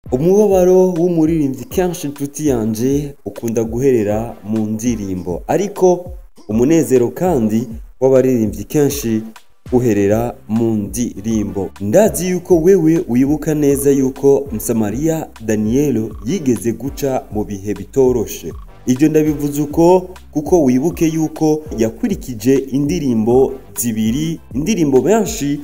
Umubabaro w'umuririmbyi kenshi inshuti yanje ukunda guherera mu ndirimbo, ariko umunezero kandi w'abaririmbyi kenshi uherera mu ndirimbo. Ndazi yuko wewe wibuka neza yuko Msamariya Daniel yigeze guca mu bihe bitoroshe. Ibyo ndabivuze uko kuko wibuke yuko yakurikije indirimbo zibiri, indirimbo benshi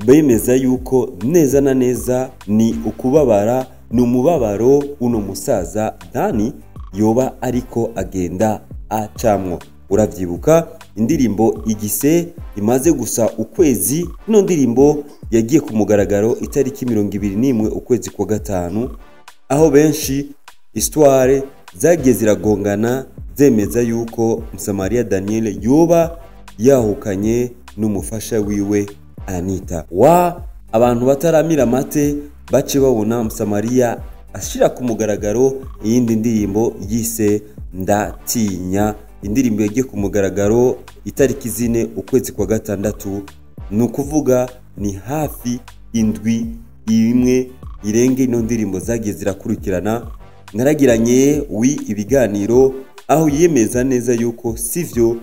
bemeza yuko neza na neza ni ukubabara, ni umubabaro uno musaza Dani yoba ariko agenda acamwo. Uravyibuka indirimbo Igise imaze gusa ukwezi, ino ndirimbo yagiye ku mugaragaro itariki 21 ukwezi kwa gatanu, aho benshi histoire zagiye ziragongana zemeza yuko Msamariya Daniel yoba yahukanye n'umufasha wiwe Anita. Abantu bataramira mate bace babona Msamariya ashira ku mugaragaro iyindi ndirimbo yise Ndatinya, indirimbo yagiye ku mugaragaro itariki 4 ukwezi kwa gatandatu, nukuvuga ni hafi indwi imwe irenge ino ndirimbo zagiye zirakurikirana. Naragiranye ibiganiro aho yemeza neza yuko sivyo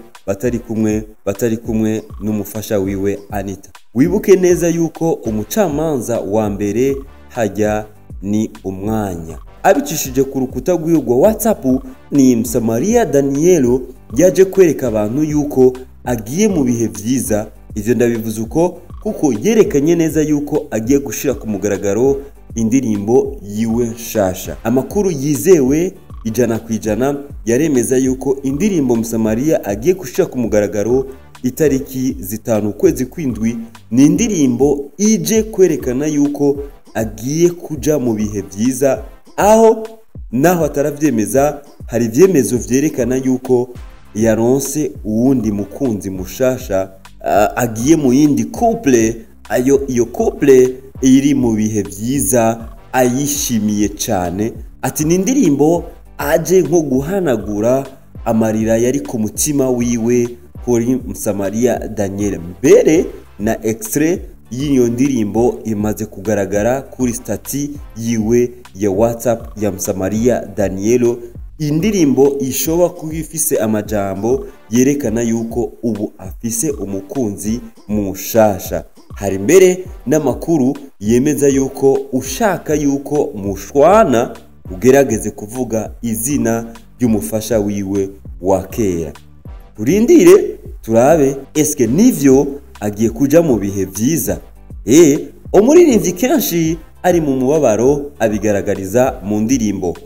batari kumwe n'umufasha wiwe Anita. Wibuke neza yuko umucamanza wa mbere hajya ni umwanya abicishije ku rukuta rw'irwa WhatsApp, ni Msamariya Daniel yaje kwereka abantu yuko agiye mu bihe vyiza. Ivyo ndabivuze uko kuko yerekanye neza yuko agiye gushira ku mugaragaro indirimbo yiwe shasha. Amakuru yizewe 100% yaremeza yuko indirimbo Msamariya agiye gushira ku mugaragaro itariki 5 ukwezi kw'indwi ni indirimbo ije kwerekana yuko agiye kuja mu bihe vyiza, aho naho ataravyemeza hari vyemezo vyerekana yuko yaronse uwundi mukunzi mushasha, agiye mu yindi couple, iyo couple iri mu bihe vyiza ayishimiye cyane. Ati ni indirimbo aje nko guhanagura amarira yari ku mutima wiwe kuri Msamariya Daniel. Mbere na extrait y'iyo ndirimbo imaze kugaragara kuri stati yiwe ya WhatsApp ya Msamariya Daniel. Indirimbo ishobora kuba ifise amajambo yerekana yuko ubu afise umukunzi mushasha. Hari mbere n'amakuru yemeza yuko ushaka yuko mushwana ugerageze kuvuga izina ry'umufasha wiwe wa kera. Turindire turabe eske nivyo agiye kuja mu bihe vyiza. Umuririmbyi kenshi ari mu mubabaro abigaragariza mu ndirimbo,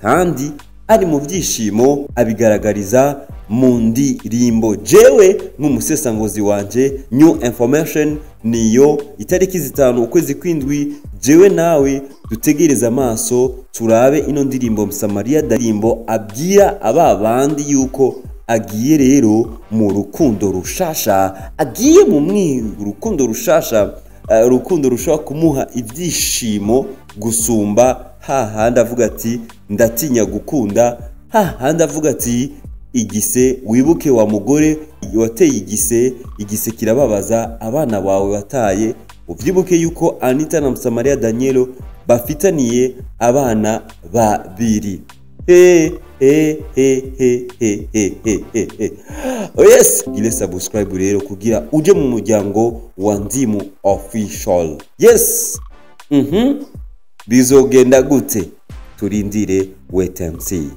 kandi ari mu byishimo abigaragariza mu ndirimbo. Jewe nk'umusesangozi wanje new information niyo itariki 5 ukwezi kw'indwi, jewe nawe dutegereza amaso turabe ino ndirimbo Msamariya Daniel abwira ababandi yuko agiye rero mu rukundo rushasha, agiye mu rukundo rushasha, rukundo rushobora kumuha ibyishimo gusumba hahandi avuga ati ndatinya gukunda, hahandi avuga ati Igise. Wibuke wa mugore wateye Igise kirababaza abana bawe wataye. Uvyibuke yuko Anita na Msamariya Daniel bafitaniye abana babiri. Yes, gile subscribe rero kugira uje mu muryango wa Ndimu Official. Yes. Bizogenda gute? Turindire wait and see.